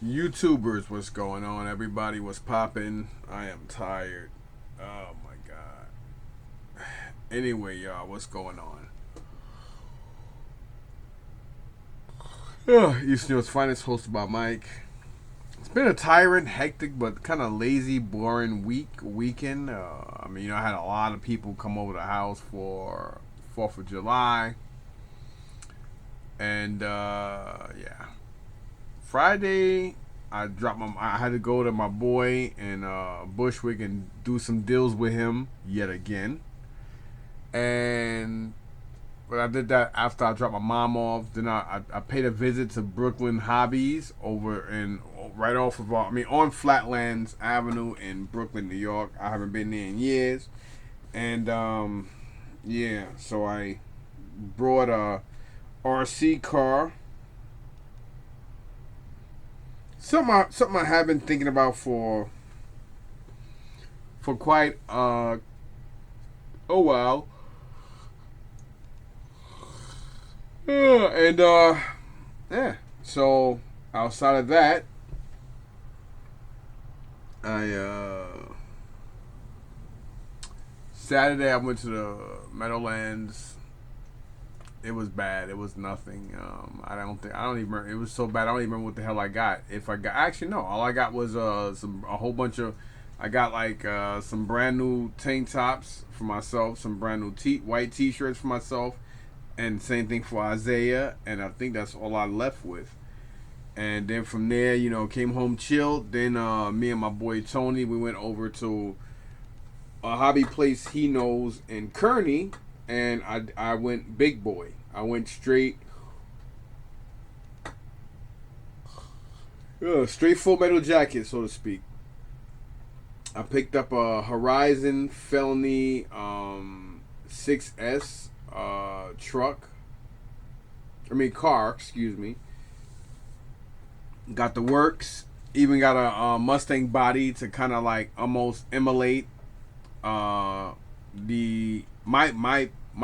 YouTubers, what's going on? Everybody was popping. I am tired. Oh my god. Anyway, y'all, what's going on? East New York's finest, hosted by Mike. It's been a tiring, hectic, but kind of lazy, boring weekend. I had a lot of people come over the house for 4th of July, and yeah, Friday, I had to go to my boy in Bushwick and do some deals with him yet again. And but I did that after I dropped my mom off. Then I paid a visit to Brooklyn Hobbies over in right off of on Flatlands Avenue in Brooklyn, New York. I haven't been there in years, and yeah, so I brought a RC car. Something I have been thinking about for quite a while. And yeah. So outside of that, I Saturday I went to the Meadowlands. It was bad. It was nothing. I don't even remember. It was so bad. I don't even remember what the hell I got. If I got actually no, all I got was a whole bunch of. I got like some brand new tank tops for myself, some brand new white t-shirts for myself, and same thing for Isaiah. And I think that's all I left with. And then from there, came home chilled. Then me and my boy Tony, we went over to a hobby place he knows in Kearney, and I went big boy. I went straight full metal jacket, so to speak. I picked up a Horizon Felony 6S truck. Car, excuse me. Got the works. Even got a Mustang body to kind of like almost emulate the my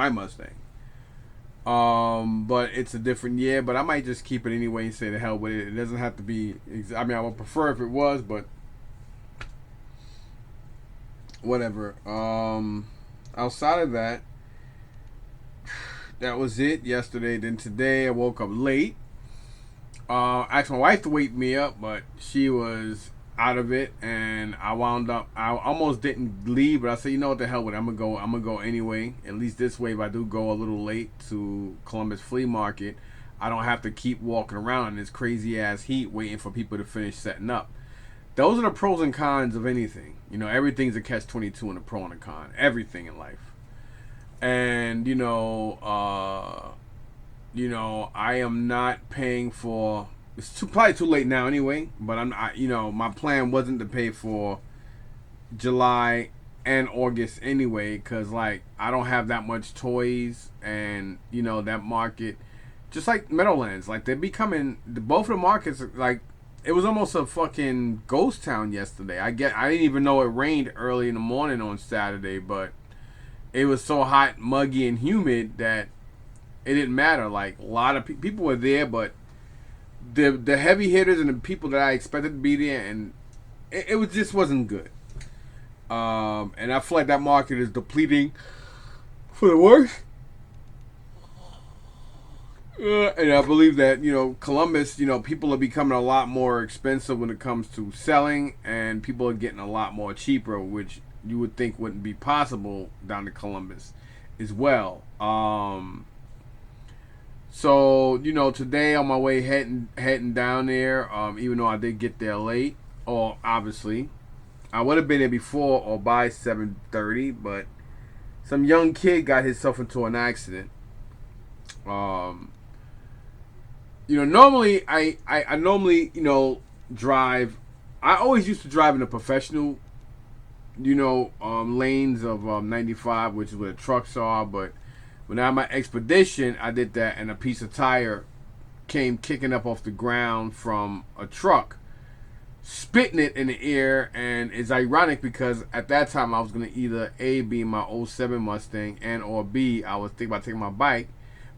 Mustang. But it's a different year. But I might just keep it anyway and say the hell with it. It doesn't have to be. I would prefer if it was, but whatever. Outside of that, that was it yesterday. Then today I woke up late. I asked my wife to wake me up, but she was out of it, and I wound up. I almost didn't leave, but I said, you know what the hell with it. I'm gonna go. I'm gonna go anyway. At least this way, if I do go a little late to Columbus Flea Market, I don't have to keep walking around in this crazy ass heat waiting for people to finish setting up. Those are the pros and cons of anything. Everything's a catch-22 in a pro and a con. Everything in life, and I am not paying for. Probably too late now anyway. But my plan wasn't to pay for July and August anyway, because like I don't have that much toys, and that market, just like Meadowlands, like they're becoming both of the markets like. It was almost a fucking ghost town yesterday. I didn't even know it rained early in the morning on Saturday, but it was so hot, muggy, and humid that it didn't matter. Like a lot of people were there, but the heavy hitters and the people that I expected to be there, and it was just wasn't good. And I feel like that market is depleting for the worst. And I believe that Columbus, people are becoming a lot more expensive when it comes to selling, and people are getting a lot more cheaper, which you would think wouldn't be possible down to Columbus, as well. So today on my way heading down there, even though I did get there late, or obviously I would have been there before or by 7:30, but some young kid got himself into an accident. Um, normally I normally drive. I always used to drive in the professional lanes of 95, which is where the trucks are, but when I had my expedition, I did that, and a piece of tire came kicking up off the ground from a truck, spitting it in the air. And it's ironic because at that time I was going to either A, be in my '07 Mustang, and or B, I was thinking about taking my bike.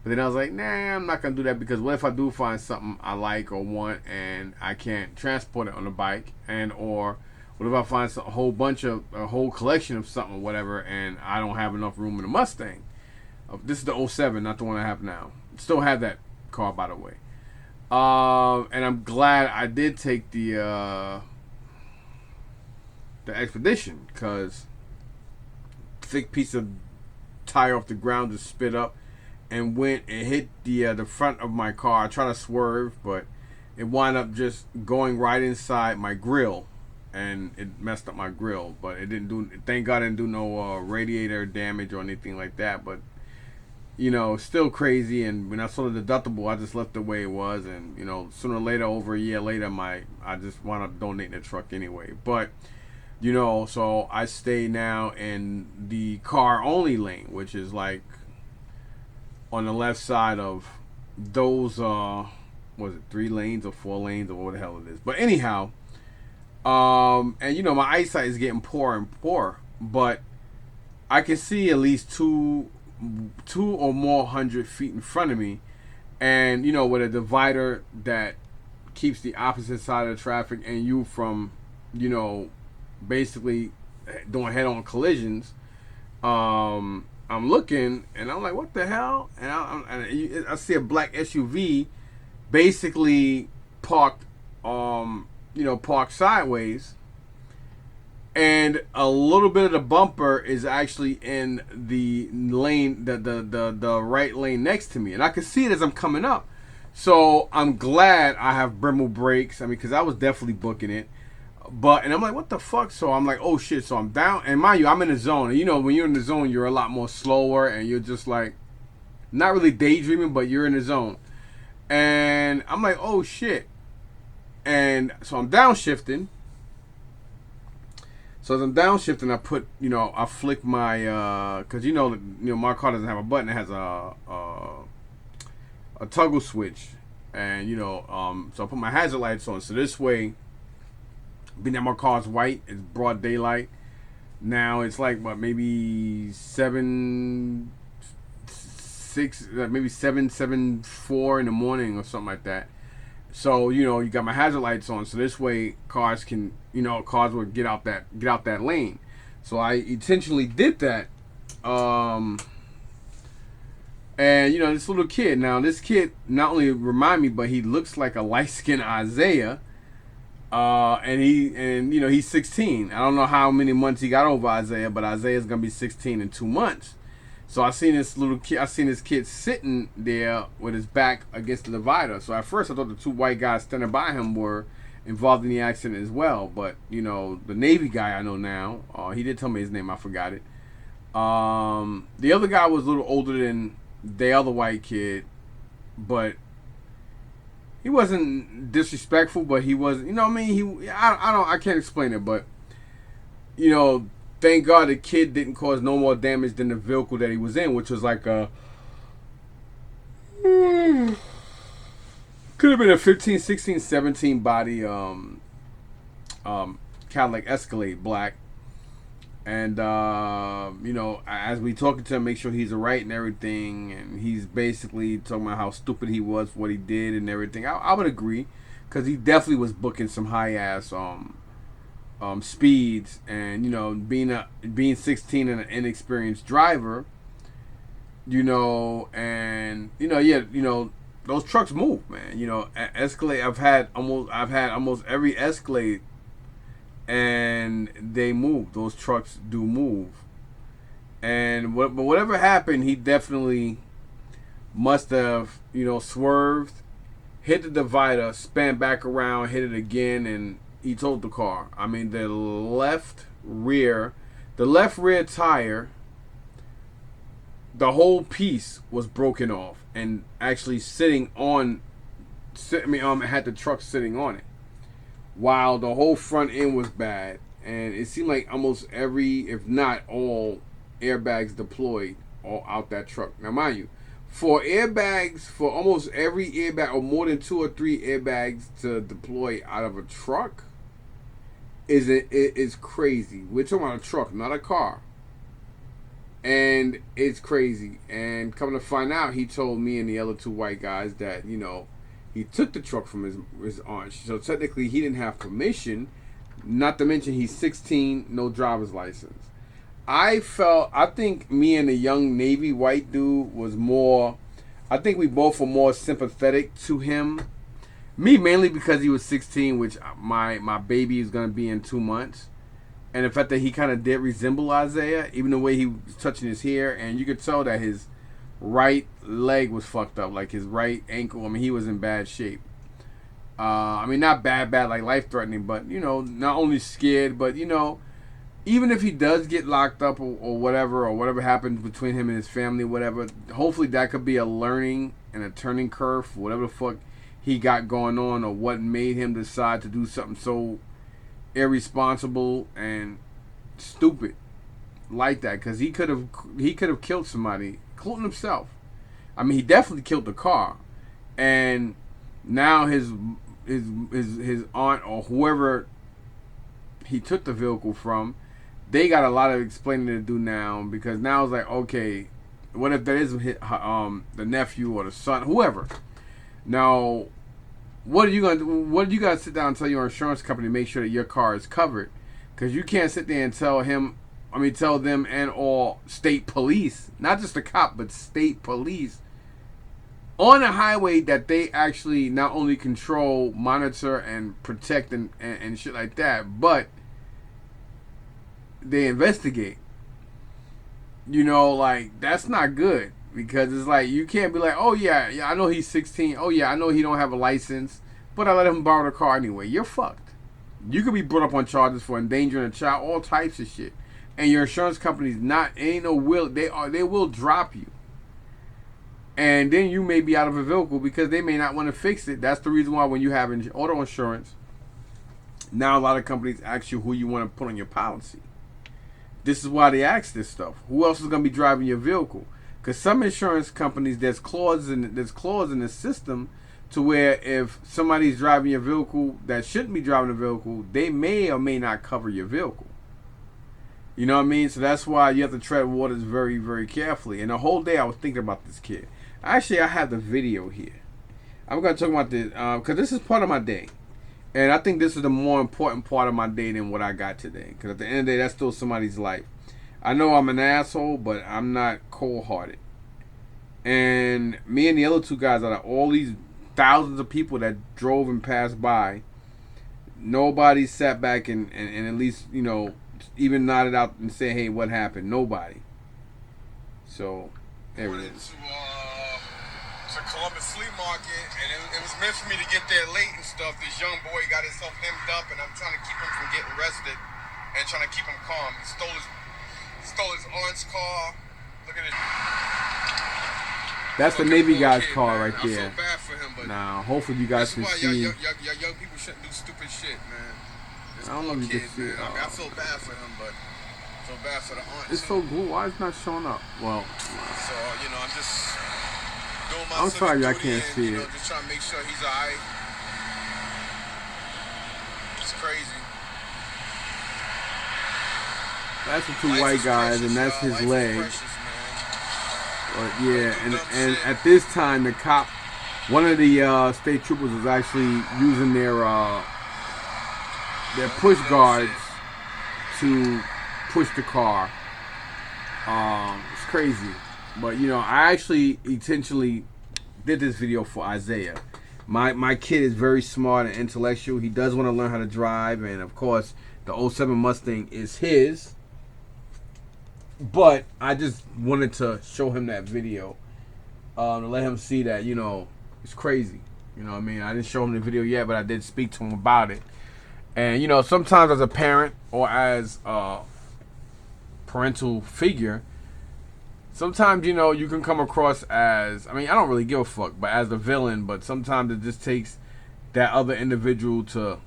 But then I was like, nah, I'm not gonna do that because what if I do find something I like or want and I can't transport it on the bike, and or what if I find a whole collection of something or whatever, and I don't have enough room in the Mustang? This is the '07, not the one I have now. Still have that car, by the way. And I'm glad I did take the Expedition, because thick piece of tire off the ground just spit up and went and hit the front of my car. I tried to swerve, but it wound up just going right inside my grill, and it messed up my grill. But it didn't do. Thank God, it didn't do no radiator damage or anything like that. But still crazy. And when I saw the deductible, I just left it the way it was. And sooner or later, over a year later, I just wound up donating the truck anyway. But so I stay now in the car only lane, which is like on the left side of those was it 3 lanes or 4 lanes or what the hell it is. But anyhow, and my eyesight is getting poorer and poorer, but I can see at least two or more 100 feet in front of me, and with a divider that keeps the opposite side of the traffic and you from basically doing head-on collisions. I'm looking and I'm like, what the hell? And I see a black SUV basically parked parked sideways, and a little bit of the bumper is actually in the lane, the right lane next to me, and I can see it as I'm coming up. So I'm glad I have Brembo brakes. I mean, because I was definitely booking it. And I'm like, what the fuck? So I'm like, oh shit. So I'm down, and mind you, I'm in the zone. And when you're in the zone, you're a lot more slower, and you're just like, not really daydreaming, but you're in the zone. And I'm like, oh shit. And so I'm downshifting. So as I'm downshifting, I put, I flick my, cause my car doesn't have a button. It has a toggle switch, and so I put my hazard lights on. So this way, being that my car's white, it's broad daylight. Now it's like maybe 7:04 in the morning or something like that. So you got my hazard lights on. So this way, cars will get out that lane. So I intentionally did that. And this little kid. Now this kid not only remind me, but he looks like a light skinned Isaiah. And he's 16. I don't know how many months he got over Isaiah, but Isaiah's gonna be 16 in 2 months. So I seen this kid sitting there with his back against the divider. So at first I thought the 2 white guys standing by him were involved in the accident as well. But the Navy guy I know now, he did tell me his name, I forgot it. The other guy was a little older than the other white kid, but he wasn't disrespectful, but he wasn't, I can't explain it, but, thank God the kid didn't cause no more damage than the vehicle that he was in, which was like could have been a 15, 16, 17 body, Cadillac Escalade black. And, as we talking to him, make sure he's alright and everything. And he's basically talking about how stupid he was for what he did and everything. I would agree, because he definitely was booking some high-ass speeds. And, being 16 and an inexperienced driver, and, those trucks move, man. Escalade, I've had almost every Escalade, and they move. Those trucks do move. But whatever happened, he definitely must have, swerved, hit the divider, span back around, hit it again, and he totaled the car. I mean, the left rear tire, the whole piece was broken off and actually had the truck sitting on it, while the whole front end was bad. And it seemed like almost every, if not all, airbags deployed all out that truck. Now, mind you, for almost every airbag, or more than 2 or 3 airbags to deploy out of a truck, is crazy. We're talking about a truck, not a car. And it's crazy. And coming to find out, he told me and the other two white guys that, he took the truck from his aunt. So technically, he didn't have permission. Not to mention, he's 16, no driver's license. I think me and the young Navy white dude was more, I think we both were more sympathetic to him. Me mainly because he was 16, which my baby is going to be in 2 months. And the fact that he kind of did resemble Isaiah, even the way he was touching his hair, and you could tell that his right leg was fucked up, like his right ankle. I mean, he was in bad shape. I mean, not bad, like life-threatening, but, not only scared, but, even if he does get locked up or whatever happens between him and his family, whatever, hopefully that could be a learning and a turning curve for whatever the fuck he got going on or what made him decide to do something so irresponsible and stupid like that, because he could have killed somebody, including himself. I mean, he definitely killed the car, and now his aunt or whoever he took the vehicle from, they got a lot of explaining to do now, because now it's like, okay, what if that is the nephew or the son, whoever? Now, what are you gonna do? What are you gonna sit down and tell your insurance company to make sure that your car is covered? Because you can't sit there and tell them and all state police, not just the cop, but state police on a highway that they actually not only control, monitor, and protect and shit like that, but they investigate. Like, that's not good. Because it's like, you can't be like, oh yeah, I know he's 16. Oh yeah, I know he don't have a license, but I let him borrow the car anyway. You're fucked. You could be brought up on charges for endangering a child, all types of shit. And your insurance company's ain't no will. They will drop you. And then you may be out of a vehicle because they may not want to fix it. That's the reason why when you have auto insurance, now a lot of companies ask you who you want to put on your policy. This is why they ask this stuff. Who else is going to be driving your vehicle? Because some insurance companies, there's clause in the system to where if somebody's driving your vehicle that shouldn't be driving the vehicle, they may or may not cover your vehicle. You know what I mean? So that's why you have to tread waters very, very carefully. And the whole day I was thinking about this kid. Actually, I have the video here. I'm going to talk about this because this is part of my day. And I think this is the more important part of my day than what I got today. Because at the end of the day, that's still somebody's life. I know I'm an asshole, but I'm not cold-hearted. And me and the other two guys, out of all these thousands of people that drove and passed by, nobody sat back and at least, even nodded out and said, hey, what happened? Nobody. So, there it is. To Columbus Flea Market, and it was meant for me to get there late and stuff. This young boy got himself hemmed up, and I'm trying to keep him from getting arrested and trying to keep him calm. He stole his aunt's car. Look at it. That's the Navy guy's car right I there. feel bad for him, but now, hopefully you guys can see. Young people shouldn't do stupid shit, man. I don't know if you can see. I mean, I feel bad for him, but I feel bad for the aunt. It's so cool. Why is it not showing up? Well, so I'm just doing my. I'm sorry I can't see it. Just trying to make sure he's alright. It's crazy. That's the two white guys, and that's his leg. But yeah, and at this time, the cop, one of the state troopers was actually using their push guards to push the car. It's crazy, but I actually intentionally did this video for Isaiah. My kid is very smart and intellectual. He does want to learn how to drive, and of course, the '07 Mustang is his. But I just wanted to show him that video to let him see that, it's crazy. You know what I mean? I didn't show him the video yet, but I did speak to him about it. And, sometimes as a parent or as a parental figure, sometimes, you can come across as, I don't really give a fuck, but as the villain. But sometimes it just takes that other individual to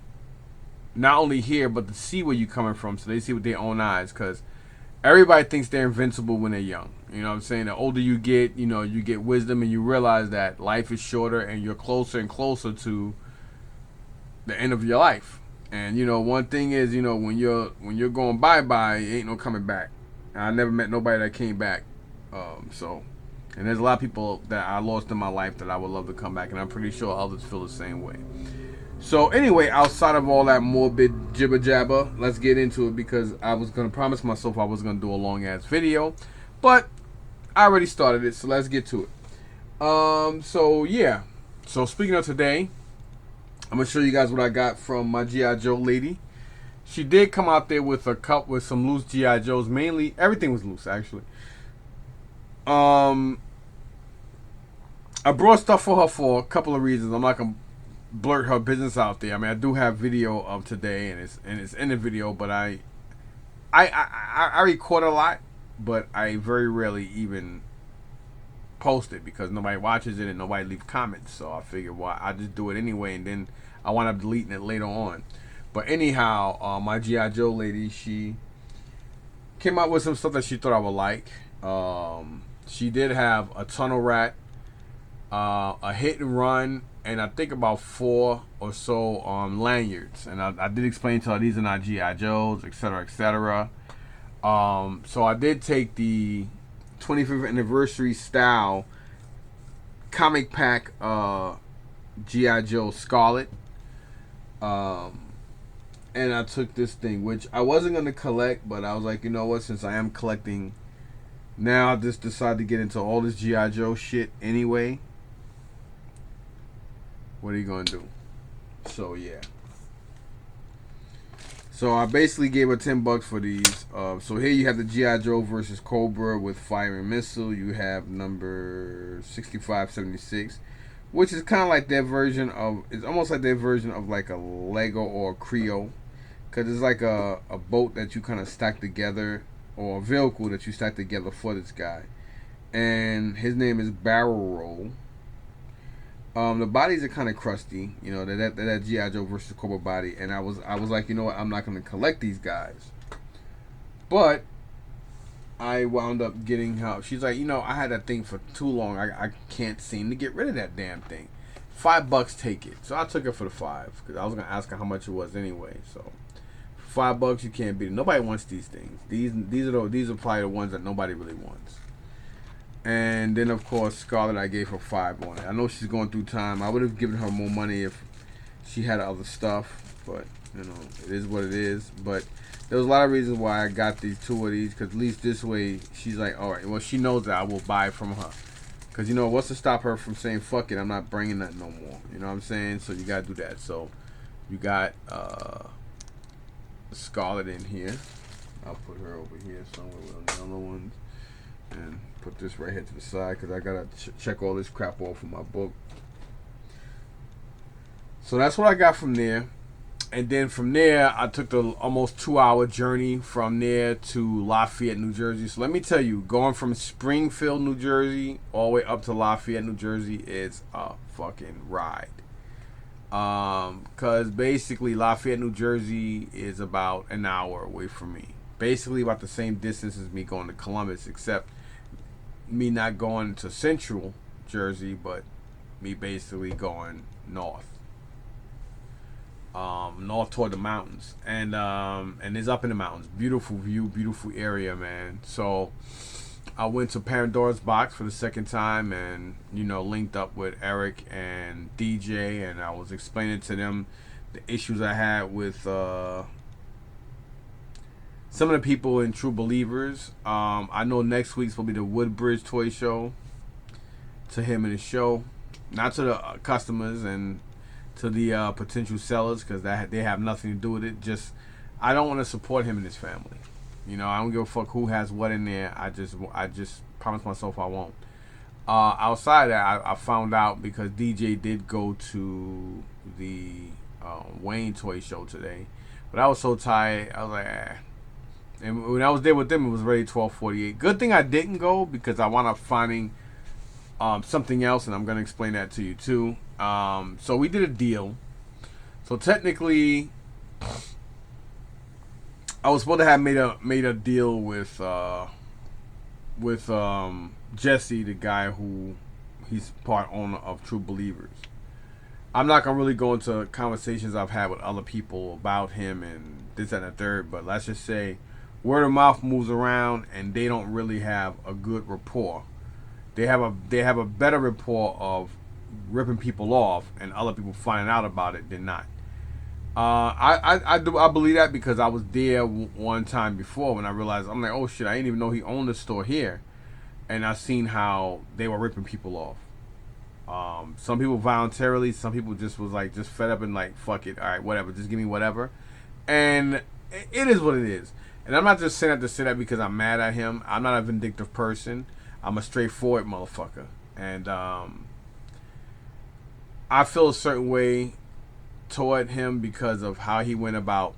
not only hear, but to see where you're coming from so they see with their own eyes. Because everybody thinks they're invincible when they're young. You know what I'm saying? The older you get, you get wisdom and you realize that life is shorter and you're closer and closer to the end of your life. And, one thing is, when you're going bye-bye, ain't no coming back. I never met nobody that came back. And there's a lot of people that I lost in my life that I would love to come back, and I'm pretty sure others feel the same way. So anyway, outside of all that morbid jibber jabber, let's get into it because I was gonna promise myself I was gonna do a long ass video, but I already started it, so let's get to it. So yeah. So speaking of today, I'm gonna show you guys what I got from my GI Joe lady. She did come out there with a cup with some loose GI Joes. Mainly, everything was loose actually. I brought stuff for her for a couple of reasons. I'm not gonna blurt her business out there. I mean, I do have video of today, and it's in the video, but I record a lot, but I very rarely even post it because nobody watches it and nobody leaves comments. So I figured, well, I just do it anyway, and then I wind up deleting it later on. But anyhow, my GI Joe lady, she came out with some stuff that she thought I would like. She did have a tunnel rat, a hit and run, and I think about 4 or so lanyards. And I did explain to her these are not GI Joes, etc., etc. So I did take the 25th anniversary style comic pack GI Joe Scarlet, and I took this thing, which I wasn't gonna collect, but I was like, you know what? Since I am collecting now, I just decided to get into all this GI Joe shit anyway. What are you gonna do? So yeah. So I basically gave her $10 for these. So here you have the GI Joe versus Cobra with fire and missile. You have number 6576, which is kind of like their version of. It's almost like their version of like a Lego or a Creo, because it's like a boat that you kind of stack together, or a vehicle that you stack together for this guy. And his name is Barrel Roll. The bodies are kind of crusty, you know, that GI Joe versus Cobra body, and I was like, you know what, I'm not gonna collect these guys, but I wound up getting help. She's like, you know, I had that thing for too long. I can't seem to get rid of that damn thing. $5, take it. So I took it for the 5 because I was gonna ask her how much it was anyway. So $5, you can't beat it. Nobody wants these things. These are probably the ones that nobody really wants. And then, of course, Scarlet, I gave her 5 on it. I know she's going through time. I would have given her more money if she had other stuff, but you know, it is what it is. But there was a lot of reasons why I got these 2 of these, because at least this way she's like, all right, well, she knows that I will buy it from her. Because, you know, what's to stop her from saying, fuck it, I'm not bringing that no more. You know what I'm saying? So you got to do that. So you got Scarlet in here. I'll put her over here somewhere with the other ones. And put this right here to the side because I gotta check all this crap off of my book. So that's what I got from there. And then from there, I took the almost 2-hour journey from there to Lafayette, New Jersey. So let me tell you, going from Springfield, New Jersey, all the way up to Lafayette, New Jersey is a fucking ride. Because basically Lafayette, New Jersey is about an hour away from me. Basically about the same distance as me going to Columbus, except me not going to Central Jersey, but me basically going north. North toward the mountains, and it's up in the mountains. Beautiful view, beautiful area, man. So I went to Pandora's Box for the second time, and you know, linked up with Eric and DJ, and I was explaining to them the issues I had with some of the people in True Believers. I know next week's will be the Woodbridge Toy Show. To him and his show, not to the customers and to the potential sellers, because they have nothing to do with it. Just I don't want to support him and his family. You know, I don't give a fuck who has what in there. I just promised myself I won't. Outside of that, I found out because DJ did go to the Wayne Toy Show today, but I was so tired. I was like, eh. And when I was there with them, it was already 12:48. Good thing I didn't go because I wound up finding something else, and I'm going to explain that to you too. So we did a deal. So technically, I was supposed to have made a deal with Jesse, the guy who he's part owner of True Believers. I'm not gonna really go into conversations I've had with other people about him and this and the third, but let's just say word of mouth moves around, and they don't really have a good rapport. They have a better rapport of ripping people off and other people finding out about it than not. I believe that because I was there one time before when I realized I'm like, oh shit, I didn't even know he owned a store here, and I seen how they were ripping people off. Some people voluntarily, some people just was like just fed up and like fuck it, all right, whatever, just give me whatever, and it is what it is. And I'm not just saying that to say that because I'm mad at him. I'm not a vindictive person. I'm a straightforward motherfucker, and I feel a certain way toward him because of how he went about.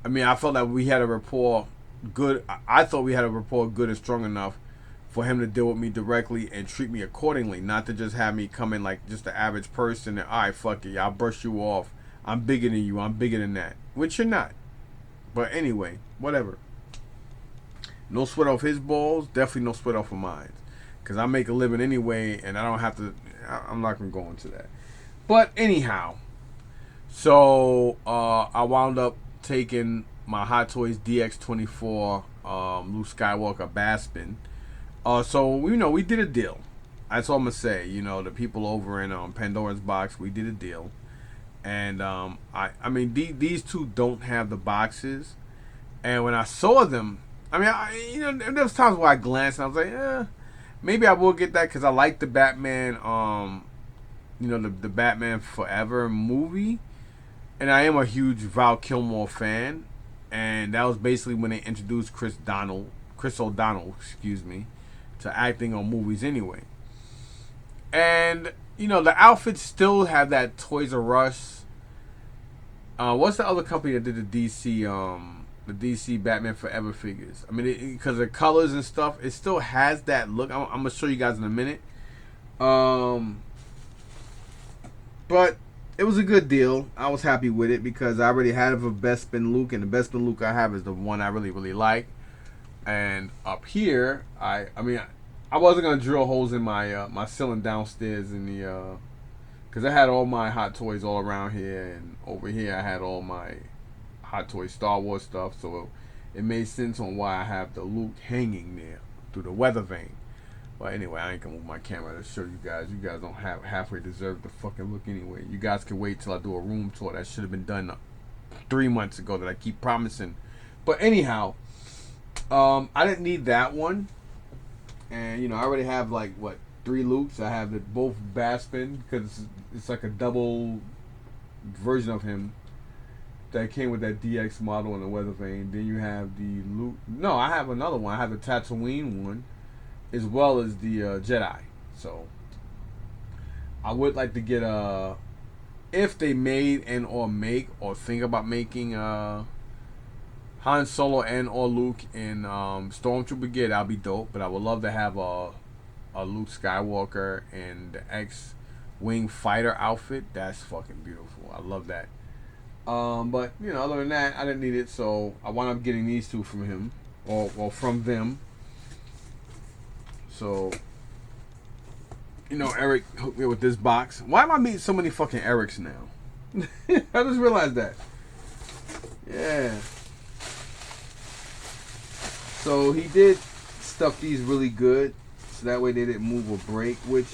I mean, I felt that we had a rapport good. I thought we had a rapport good and strong enough for him to deal with me directly and treat me accordingly, not to just have me come in like just the average person and all right, fuck it, I'll brush you off. I'm bigger than you. I'm bigger than that, which you're not. But anyway, whatever. No sweat off his balls. Definitely no sweat off of mine, because I make a living anyway, and I don't have to. I'm not gonna go into that. But anyhow, so I wound up taking my Hot Toys DX24 Luke Skywalker Baspin. So we did a deal. That's all I'm gonna say. The people over in Pandora's Box, we did a deal, and I mean these two don't have the boxes, and when I saw them, I mean there was times where I glanced and I was like, maybe I will get that because I like the Batman, the Batman Forever movie, and I am a huge Val Kilmer fan, and that was basically when they introduced Chris O'Donnell, excuse me, to acting on movies anyway. And the outfits still have that Toys R Us. What's the other company that did the DC Batman Forever figures? I mean, because the colors and stuff, it still has that look. I'm gonna show you guys in a minute. But it was a good deal. I was happy with it because I already had a Bespin Luke, and the Bespin Luke I have is the one I really, really like. And up here, I wasn't gonna drill holes in my ceiling downstairs in the because I had all my Hot Toys all around here, and over here I had all my Hot Toy Star Wars stuff. So it made sense on why I have the Luke hanging there through the weather vane. But anyway, I ain't gonna move my camera to show you guys. You guys don't halfway deserve the fucking look anyway. You guys can wait till I do a room tour. That should have been done 3 months ago that I keep promising. But anyhow, I didn't need that one. And I already have like 3 Lukes. I have it both Baspin because it's like a double version of him that came with that DX model in the weather vane. Then you have the Luke. No, I have another one. I have the Tatooine one, as well as the Jedi. So I would like to get if they made and or make or think about making Han Solo and or Luke in Stormtrooper gear, that'll be dope. But I would love to have a Luke Skywalker and the X-Wing fighter outfit. That's fucking beautiful. I love that. But other than that, I didn't need it, so I wound up getting these two from him or from them. So, Eric hooked me with this box. Why am I meeting so many fucking Erics now? I just realized that. Yeah. So he did stuff these really good, so that way they didn't move or break. Which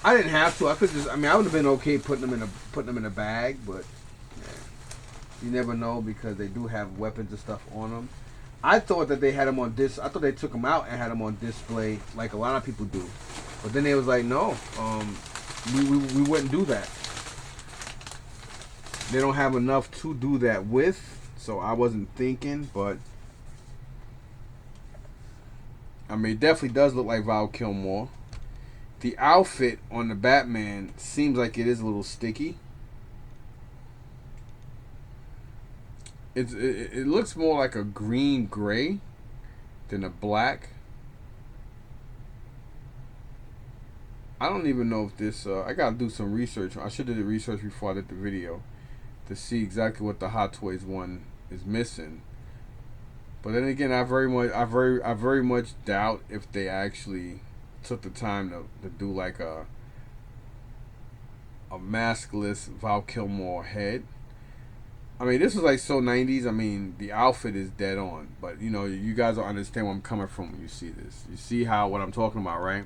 I didn't have to. I could just. I would have been okay putting them in a bag, but you never know because they do have weapons and stuff on them. I thought that they had them on I thought they took them out and had them on display like a lot of people do. But then they was like, no, we wouldn't do that. They don't have enough to do that with, so I wasn't thinking. But it definitely does look like Val Kilmer. The outfit on the Batman seems like it is a little sticky. It looks more like a green gray than a black. I don't even know if this. I gotta do some research. I should have did research before I did the video to see exactly what the Hot Toys one is missing. But then again, I very much doubt if they actually took the time to do like a maskless Val Kilmer head. I mean, this is like so 90s. I mean, the outfit is dead on, but you know, you guys will understand where I'm coming from when you see this. You see how what I'm talking about, right?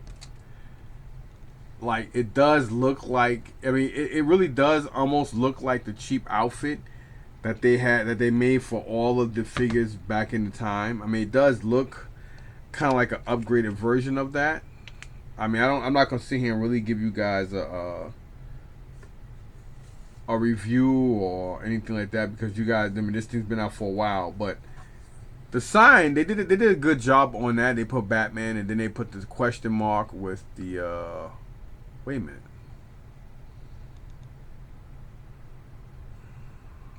Like it does look like. I mean, it really does almost look like the cheap outfit that they made for all of the figures back in the time. I mean, it does look kind of like an upgraded version of that. I mean, I'm not gonna sit here and really give you guys a review or anything like that because you guys, I mean, this thing's been out for a while. But the sign, they did a good job on that. They put Batman and then they put the question mark with the wait a minute.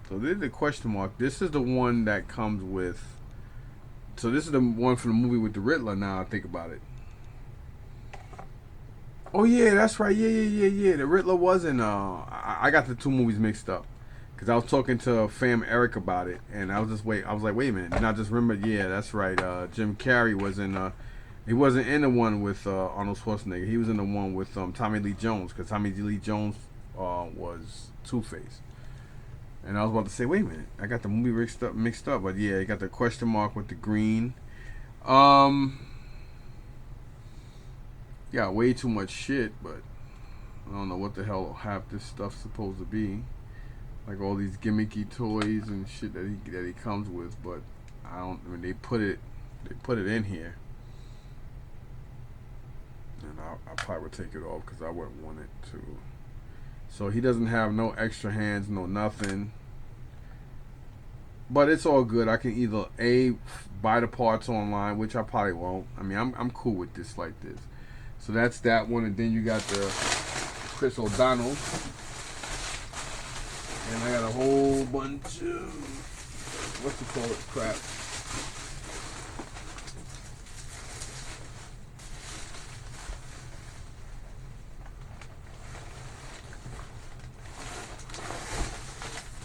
So this is the question mark. This is the one that comes with. So this is the one from the movie with the Riddler. Now I think about it. Oh yeah, that's right. Yeah. The Riddler was in. I got the two movies mixed up because I was talking to fam Eric about it, and I was just wait. I was like, wait a minute, and I just remembered. Yeah, that's right. Jim Carrey was in. He wasn't in the one with Arnold Schwarzenegger. He was in the one with Tommy Lee Jones because Tommy Lee Jones was Two Face. And I was about to say, wait a minute, I got the movie mixed up, but yeah, you got the question mark with the green. Um, got way too much shit, but I don't know what the hell half this stuff's supposed to be. Like all these gimmicky toys and shit that he comes with, but I don't. I mean, they put it in here, and I probably would take it off because I wouldn't want it to. So he doesn't have no extra hands, no nothing. But it's all good. I can either buy the parts online, which I probably won't. I mean, I'm cool with this like this. So that's that one, and then you got the Chris O'Donnell, and I got a whole bunch of what you call it crap.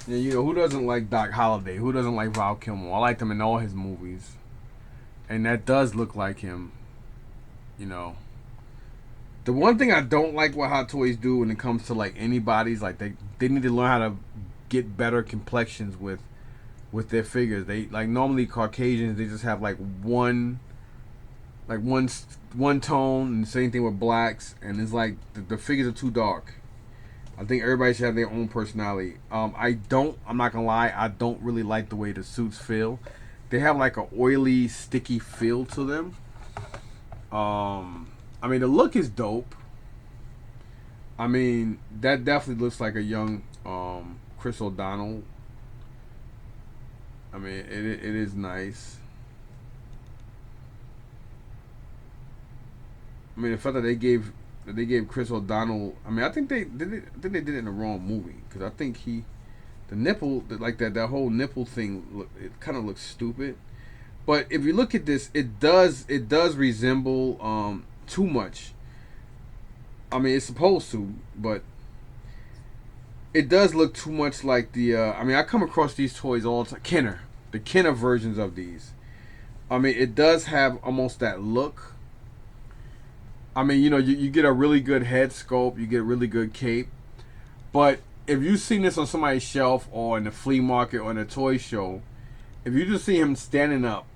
Yeah, you know who doesn't like Doc Holliday? Who doesn't like Val Kilmer? I like him in all his movies, and that does look like him. You know, the one thing I don't like what Hot Toys do when it comes to like anybody's like they need to learn how to get better complexions with their figures. They like normally Caucasians they just have like one tone and the same thing with blacks and it's like the figures are too dark. I think everybody should have their own personality. I'm not gonna lie, I don't really like the way the suits feel. They have like a oily, sticky feel to them. I mean, the look is dope. I mean, that definitely looks like a young Chris O'Donnell. I mean, it is nice. I mean, the fact that they gave Chris O'Donnell. I mean, I think they did it. I think they did it in the wrong movie because I think the nipple like that whole nipple thing it kind of looks stupid. But if you look at this, it does resemble too much. I mean, it's supposed to, but it does look too much like the. I mean, I come across these toys all the time. The Kenner versions of these. I mean, it does have almost that look. I mean, you know, you get a really good head sculpt, you get a really good cape, but if you've seen this on somebody's shelf or in the flea market or in a toy show, if you just see him standing up,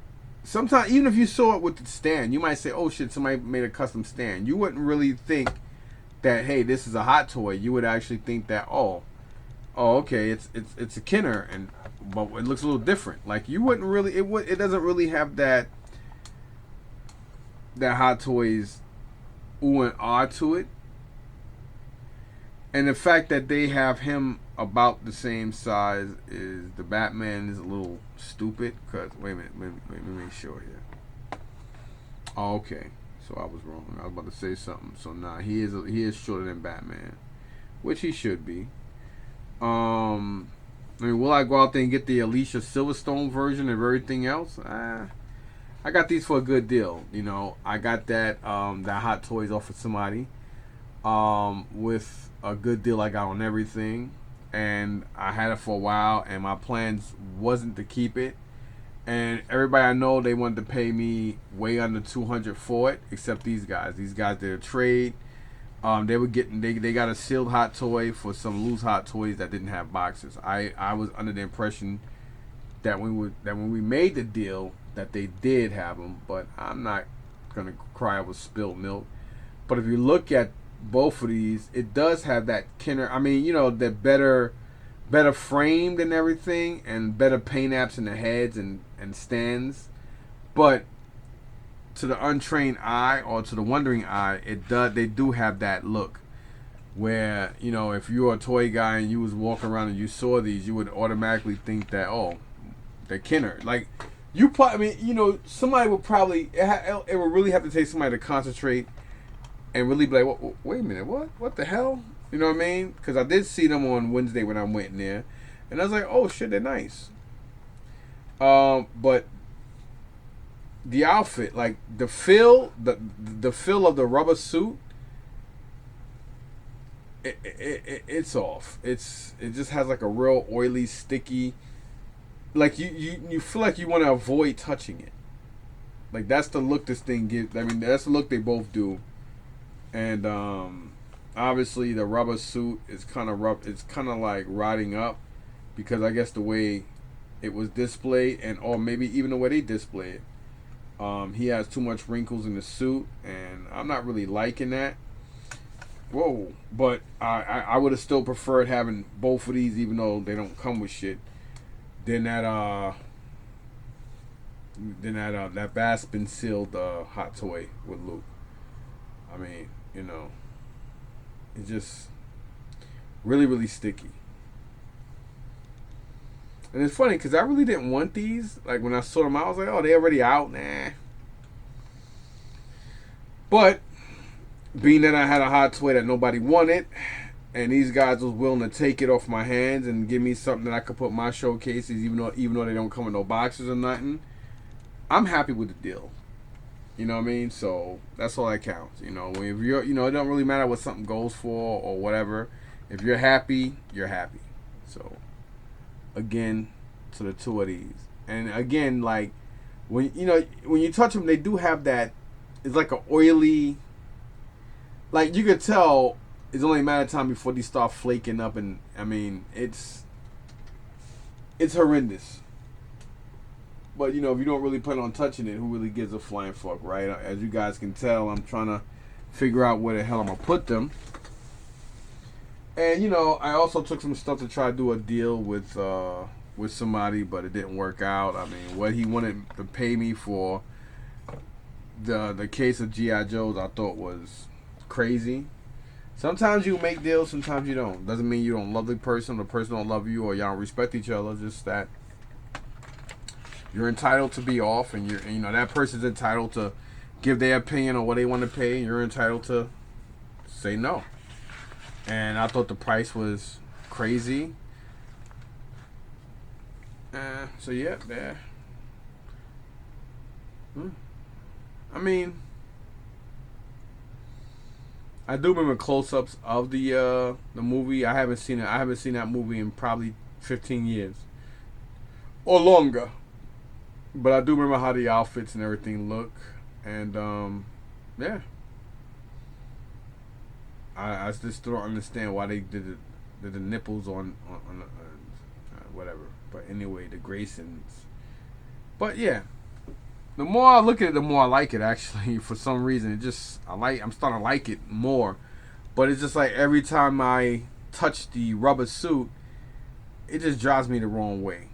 sometimes even if you saw it with the stand, you might say, "Oh shit, somebody made a custom stand." You wouldn't really think that, "Hey, this is a hot toy." You would actually think that, "Oh, okay, it's a Kenner," and but it looks a little different. Like you wouldn't really, it doesn't really have that Hot Toys ooh and ah to it. And the fact that they have him about the same size is the Batman is a little stupid. Cause wait a minute, let me make sure here. Oh, okay, so I was wrong. I was about to say something. So nah, he is shorter than Batman, which he should be. I mean, will I go out there and get the Alicia Silverstone version of everything else? I got these for a good deal. You know, I got that Hot Toys off of somebody with a good deal I got on everything, and I had it for a while, and my plans wasn't to keep it. And everybody I know, they wanted to pay me way under $200 for it, except these guys. These guys did a trade. They got a sealed hot toy for some loose hot toys that didn't have boxes. I was under the impression that when we made the deal that they did have them, but I'm not gonna cry over spilled milk. But if you look at both of these, it does have that Kenner. I mean, the better framed and everything, and better paint apps in the heads and stands. But to the untrained eye or to the wondering eye, they do have that look where if you're a toy guy and you was walking around and you saw these, you would automatically think that, oh, they're Kenner. Like somebody would probably it would really have to take somebody to concentrate and really be like, wait a minute, what the hell? You know what I mean? Because I did see them on Wednesday when I went in there, and I was like, oh shit, they're nice. But the outfit, like the feel of the rubber suit, it's off. It just has like a real oily, sticky. Like you feel like you want to avoid touching it. Like that's the look this thing gives. I mean, that's the look they both do. And obviously the rubber suit is kind of rough. It's kind of like rotting up because I guess the way it was displayed, or maybe even the way they display it. He has too much wrinkles in the suit, and I'm not really liking that. Whoa! But I would have still preferred having both of these, even though they don't come with shit. Than that Baspin sealed hot toy with Luke. I mean, it's just really, really sticky. And it's funny because I really didn't want these. Like when I saw them, I was like, "Oh, they already out, nah." But being that I had a hot toy that nobody wanted, and these guys was willing to take it off my hands and give me something that I could put in my showcases, even though they don't come with no boxes or nothing, I'm happy with the deal. You know what I mean? So that's all that counts. If you're, it don't really matter what something goes for or whatever. If you're happy, you're happy. So again, to the two of these, and again, like when you touch them, they do have that. It's like an oily. Like you could tell, it's only a matter of time before these start flaking up, and I mean it's horrendous. But if you don't really plan on touching it, who really gives a flying fuck, right? As you guys can tell, I'm trying to figure out where the hell I'm gonna put them. And I also took some stuff to try to do a deal with somebody, but it didn't work out. I mean, what he wanted to pay me for the case of G.I. Joes, I thought was crazy. Sometimes you make deals, sometimes you don't. Doesn't mean you don't love the person don't love you, or y'all don't respect each other. Just that you're entitled to be off, and that person's entitled to give their opinion on what they want to pay, and you're entitled to say no. And I thought the price was crazy. So yeah. I mean, I do remember close-ups of the movie. I haven't seen it. I haven't seen that movie in probably 15 years or longer. But I do remember how the outfits and everything look, and yeah. I just don't understand why they did the nipples on whatever. But anyway, the Graysons. But yeah, the more I look at it, the more I like it. Actually, for some reason, I'm starting to like it more. But it's just like every time I touch the rubber suit, it just drives me the wrong way.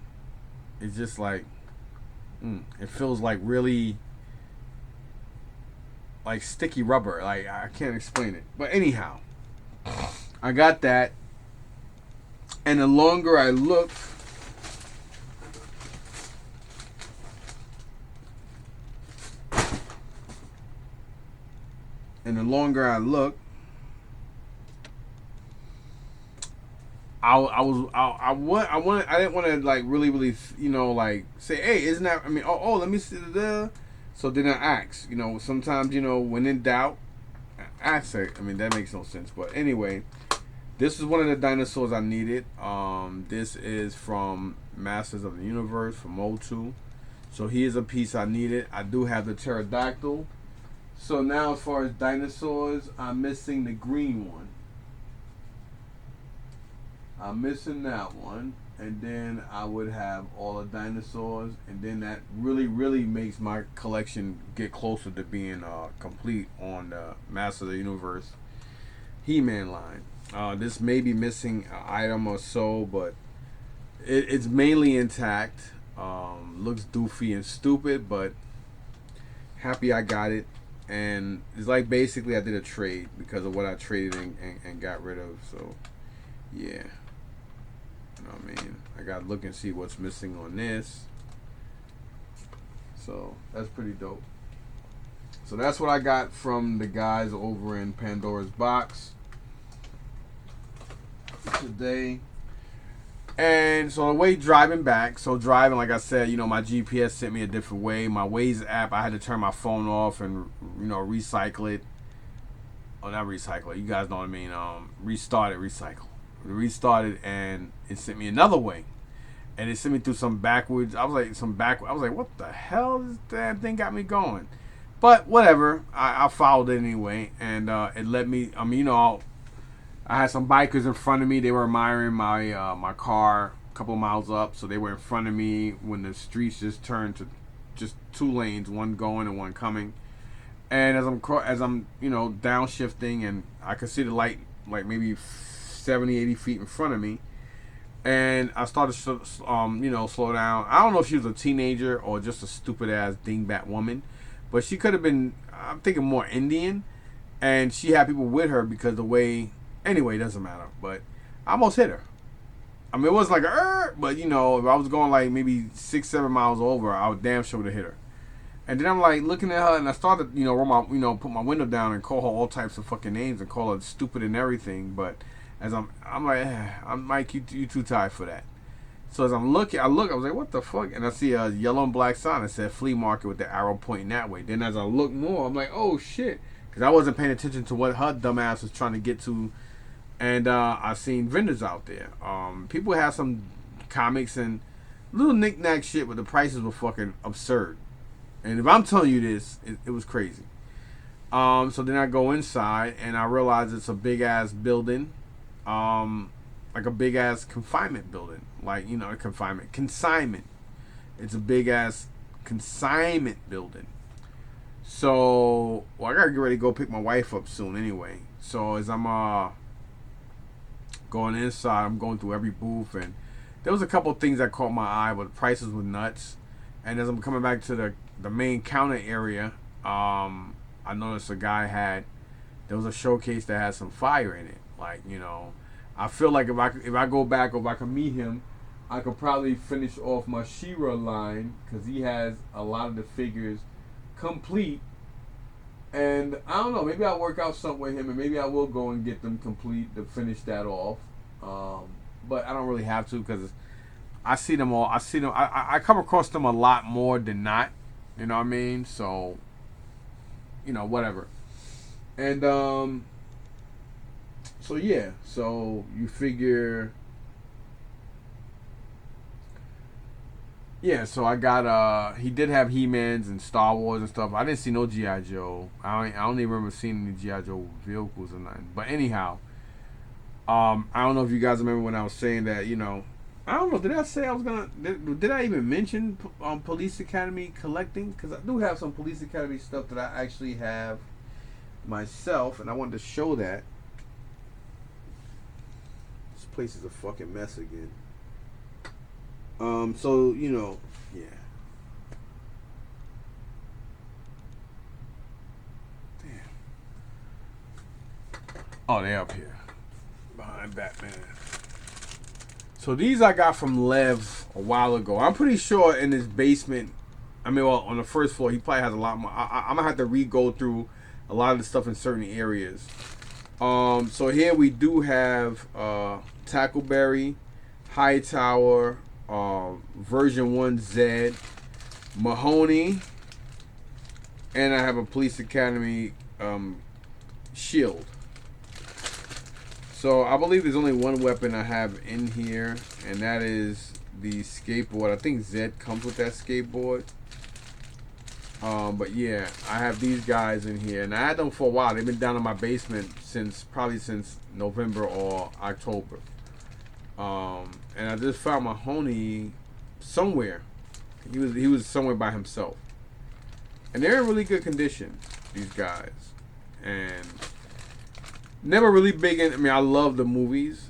It's just like it feels like really like sticky rubber. Like I can't explain it. But anyhow, I got that, and the longer I look, I didn't want to like really like say, hey, isn't that? I mean, let me see the. So then I ask, sometimes when in doubt, ask it. I mean that makes no sense, but anyway, this is one of the dinosaurs I needed. This is from Masters of the Universe from Motu, so here's a piece I needed. I do have the pterodactyl, So now, as far as dinosaurs, I'm missing the green one. I'm missing that one, and then I would have all the dinosaurs, and then that really makes my collection get closer to being complete on the Master of the Universe He-Man line. This may be missing an item or so, but it's mainly intact. Looks doofy and stupid, but happy I got it. And it's like basically I did a trade because of what I traded and got rid of. So, yeah. You know what I mean? I got to look and see what's missing on this. So, that's pretty dope. So, that's what I got from the guys over in Pandora's Box today. And so the way driving back, like I said, my GPS sent me a different way. My Waze app, I had to turn my phone off and, recycle it. Oh, not recycle it. You guys know what I mean. Restart it, recycle. Restarted, and it sent me another way. And it sent me through some backwards. I was like, what the hell? This damn thing got me going. But whatever. I followed it anyway. And it let me, I had some bikers in front of me. They were admiring my car a couple of miles up, so they were in front of me when the streets just turned to just two lanes, one going and one coming. And as I'm downshifting, and I could see the light like maybe 70, 80 feet in front of me, and I started slow down. I don't know if she was a teenager or just a stupid ass dingbat woman, but she could have been, I'm thinking, more Indian, and she had people with her because the way. Anyway, it doesn't matter. But I almost hit her. I mean, it was like but if I was going like maybe 6-7 miles over, I would damn sure would have hit her. And then I'm like looking at her, and I started, roll my, put my window down and call her all types of fucking names and call her stupid and everything. But as I'm like, I'm Mike, you too tired for that. So as I'm looking, I was like, what the fuck? And I see a yellow and black sign that said flea market with the arrow pointing that way. Then as I look more, I'm like, oh shit, because I wasn't paying attention to what her dumbass was trying to get to. And I seen vendors out there. People have some comics and little knick-knack shit, but the prices were fucking absurd. And if I'm telling you this, it was crazy. So then I go inside, and I realize it's a big-ass building. Like a big-ass confinement building. Like, consignment. It's a big-ass consignment building. So, I gotta get ready to go pick my wife up soon anyway. So as I'm going inside, I'm going through every booth, and there was a couple of things that caught my eye, but the prices were nuts. And as I'm coming back to the main counter area, I noticed a guy there was a showcase that had some fire in it. Like, I feel like if I go back, or if I can meet him, I could probably finish off my She-Ra line, because he has a lot of the figures complete. And I don't know, maybe I'll work out something with him, and maybe I will go and get them complete to finish that off. But I don't really have to, because I see them all. I come across them a lot more than not. You know what I mean? So, whatever. And so yeah, so you figure. Yeah, so I got he did have He-Mans and Star Wars and stuff. I didn't see no G.I. Joe. I don't even remember seeing any G.I. Joe vehicles or nothing. But anyhow, I don't know if you guys remember when I was saying that, I don't know, did I say I was gonna, did I even mention Police Academy collecting? Because I do have some Police Academy stuff that I actually have myself, and I wanted to show that. This place is a fucking mess again. So, yeah. Damn. Oh, they're up here. Behind Batman. So these I got from Lev a while ago. I'm pretty sure in his basement, on the first floor, he probably has a lot more. I'm going to have to re-go through a lot of the stuff in certain areas. So here we do have Tackleberry, Hightower, version 1Z, Mahoney, and I have a Police Academy shield. So I believe there's only one weapon I have in here, and that is the skateboard. I think Zed comes with that skateboard. But yeah, I have these guys in here, and I had them for a while. They've been down in my basement since November or October. And I just found Mahoney somewhere. He was somewhere by himself, and they're in really good condition. These guys, and never really big in. I mean, I love the movies,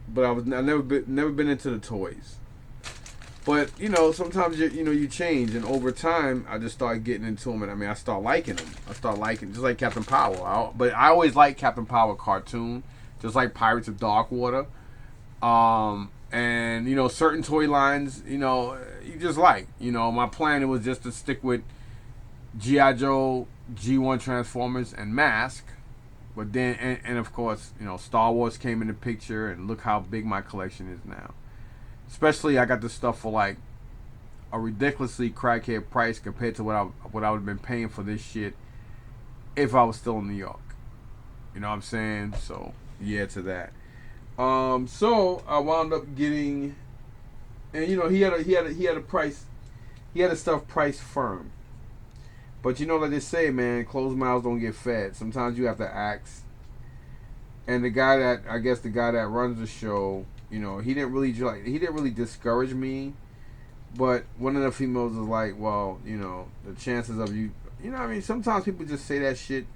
but I never been into the toys. But sometimes you change, and over time, I just started getting into them, and I mean, I start liking them. I start liking just like Captain Power. But I always liked Captain Power cartoon, just like Pirates of Darkwater. And certain toy lines, you just like. My plan was just to stick with GI Joe, G1 Transformers, and Mask. But then, and of course, Star Wars came in the picture, and look how big my collection is now. Especially, I got this stuff for like a ridiculously crackhead price compared to what I would have been paying for this shit if I was still in New York. You know what I'm saying? So yeah, to that. So I wound up getting, and he had a price, he had a stuff priced firm. But like they say, man, closed mouths don't get fed. Sometimes you have to ask. And the guy that runs the show, he didn't really discourage me, but one of the females was like, well, the chances of you, what I mean, sometimes people just say that shit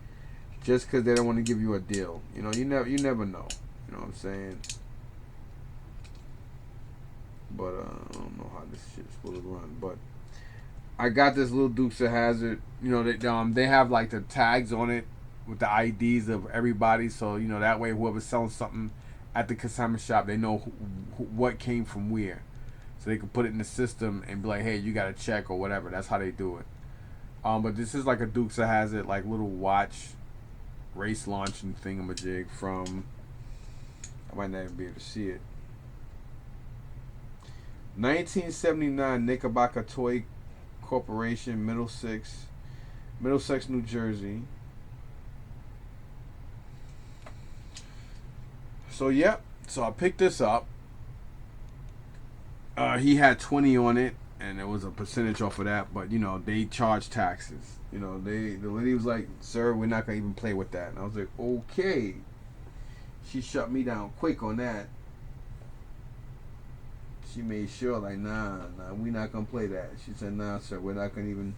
just because they don't want to give you a deal. You never know. You know what I'm saying? But I don't know how this shit's supposed to run. But I got this little Dukes of Hazzard. They have like the tags on it with the IDs of everybody, so that way whoever's selling something at the consignment shop, they know what came from where, so they can put it in the system and be like, hey, you got a check or whatever. That's how they do it. But this is like a Dukes of Hazzard, like little watch race launching thingamajig from, I might not even be able to see it, 1979 Knickerbocker Toy Corporation, Middlesex, New Jersey. So so I picked this up. He had 20 on it, and there was a percentage off of that. But they charge taxes. The lady was like, "Sir, we're not gonna even play with that." And I was like, "Okay." She shut me down quick on that. She made sure, like, nah, we're not gonna play that. She said, "Nah, sir, we're not gonna even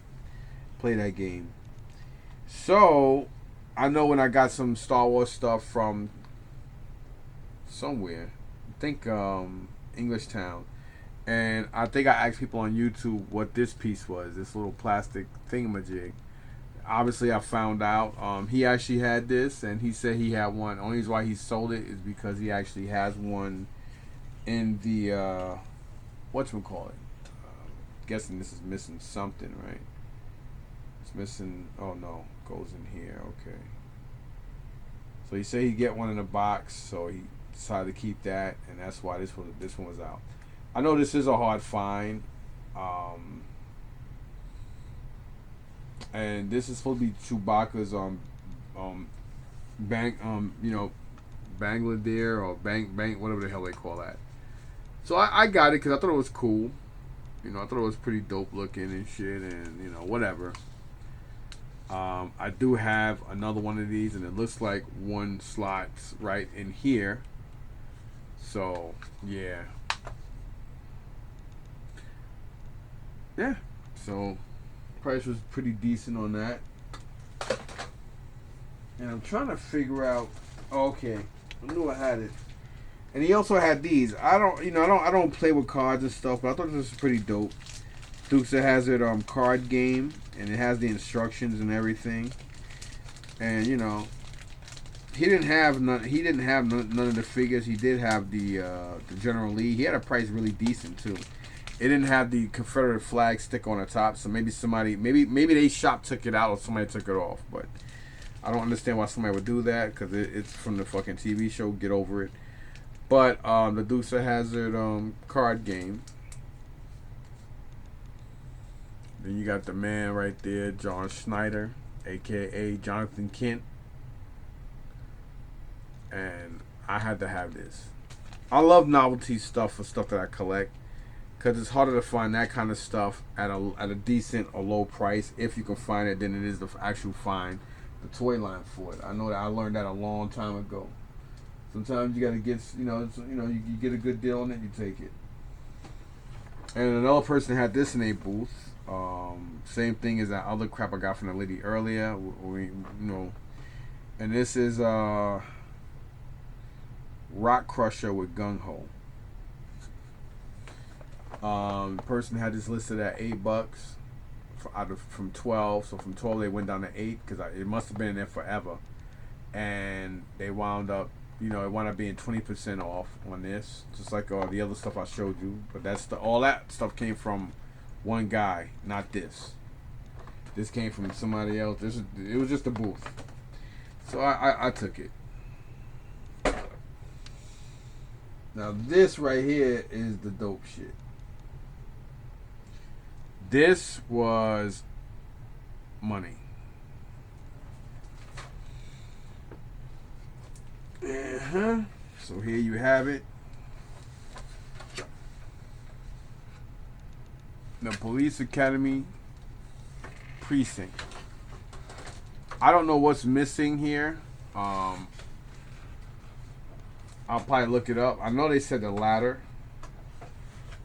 play that game." So I know when I got some Star Wars stuff from somewhere, I think Englishtown, and I think I asked people on YouTube what this piece was, this little plastic thingamajig. Obviously, I found out he actually had this, and he said he had one. Only reason why he sold it is because he actually has one in the whatchamacallit. Guessing this is missing something, right? It's missing. Oh no, goes in here. Okay. So he said he'd get one in a box, so he decided to keep that, and that's why this one was out. I know this is a hard find, and this is supposed to be Chewbacca's Bangladesh or bank whatever the hell they call that. So I got it because I thought it was cool. I thought it was pretty dope looking and shit, and whatever. I do have another one of these, and it looks like one slot's right in here. So yeah. So price was pretty decent on that, and I'm trying to figure out. Okay, I knew I had it. And he also had these. I don't play with cards and stuff, but I thought this was pretty dope. Dukes of Hazzard card game, and it has the instructions and everything. And he didn't have none of the figures. He did have the General Lee. He had a price really decent too. It didn't have the Confederate flag stick on the top, so maybe they shop took it out or somebody took it off. But I don't understand why somebody would do that, because it's from the fucking TV show. Get over it. But the Dukes of Hazzard card game. Then you got the man right there, John Schneider, aka Jonathan Kent. And I had to have this. I love novelty stuff for stuff that I collect, because it's harder to find that kind of stuff at a decent or low price. If you can find it, than it is to actually find the toy line for it. I know that I learned that a long time ago. Sometimes you got to get, you get a good deal on it, you take it. And another person had this in a booth. Same thing as that other crap I got from the lady earlier. And this is Rock Crusher with Gung Ho. The person had this listed at $8 from 12. So from 12 they went down to 8 because it must have been in there forever. And they wound up, it wound up being 20% off on this, just like the other stuff I showed you. But all that stuff came from one guy, not this. This came from somebody else. It was just a booth. So I took it. Now this right here is the dope shit. This was money. So here you have it. The Police Academy precinct. I don't know what's missing here. I'll probably look it up. I know they said the ladder,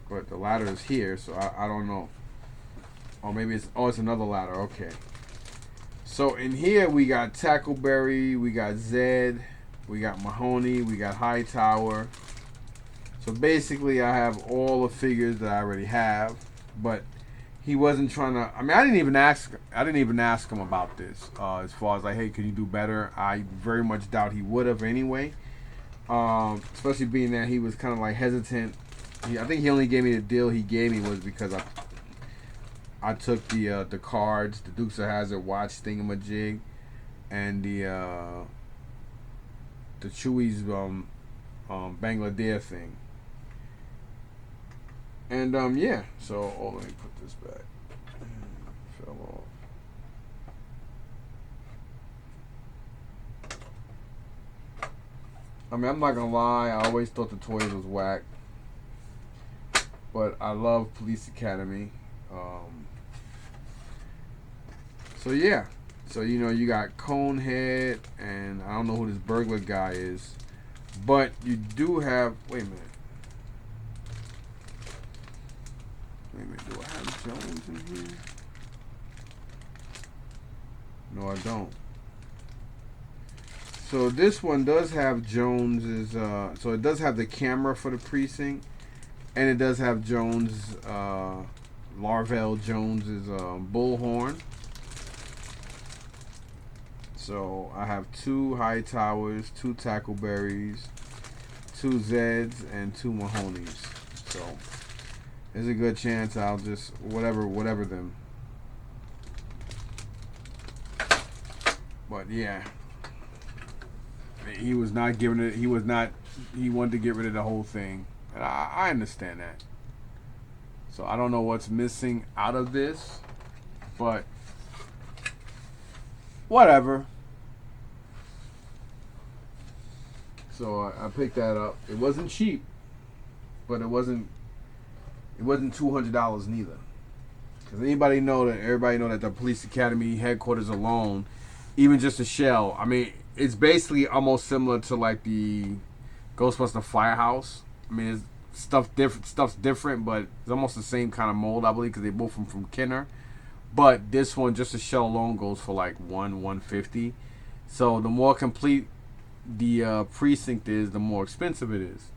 but the ladder is here, so I don't know. Or maybe it's another ladder. Okay. So in here we got Tackleberry, we got Zed, we got Mahoney, we got Hightower. So basically I have all the figures that I already have, but he wasn't trying to. I mean, I didn't even ask him about this. As far as like, hey, can you do better? I very much doubt he would have anyway. Especially being that he was kind of like hesitant. I think he only gave me the deal he gave me was because I took the cards, the Dukes of Hazzard watch thingamajig, and the Chewy's Bangladesh thing. And yeah, so let me put this back. Fell off. I mean, I'm not gonna lie, I always thought the toys was whack, but I love Police Academy. So yeah, so you got Conehead, and I don't know who this burglar guy is, but you do have. Wait a minute. Do I have Jones in here? No, I don't. So this one does have Jones's. So it does have the camera for the precinct, and it does have Jones, Larvell Jones's bullhorn. So I have 2 Hightowers, 2 Tackleberries, 2 Zeds, and 2 Mahonies. So there's a good chance I'll just whatever them. But yeah, he was not giving it. He wanted to get rid of the whole thing, and I understand that. So I don't know what's missing out of this, but whatever. So I picked that up. It wasn't cheap, but it wasn't $200 neither. Because everybody know that the Police Academy headquarters alone, even just a shell, I mean, it's basically almost similar to like the Ghostbuster Firehouse. I mean, stuff's different, but it's almost the same kind of mold, I believe, because they both from Kenner. But this one, just a shell alone, goes for like $150. So the more complete the precinct is, the more expensive it is.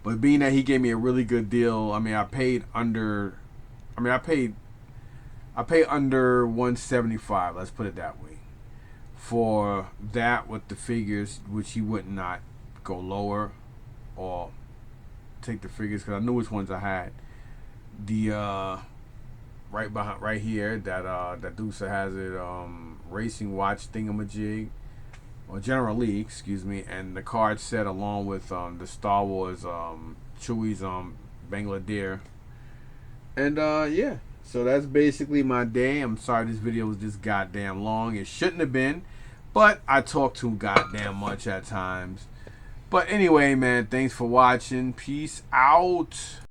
But being that he gave me a really good deal, I mean, I paid under $175. Let's put it that way. For that with the figures, which he would not go lower or take the figures, because I knew which ones I had. The right here, that Dukes of Hazzard racing watch thingamajig, or General Lee, excuse me, and the card set along with the Star Wars Chewy's Bangladesh. And yeah, so that's basically my day. I'm sorry this video was just goddamn long. It shouldn't have been, but I talk too goddamn much at times. But anyway, man, thanks for watching. Peace out.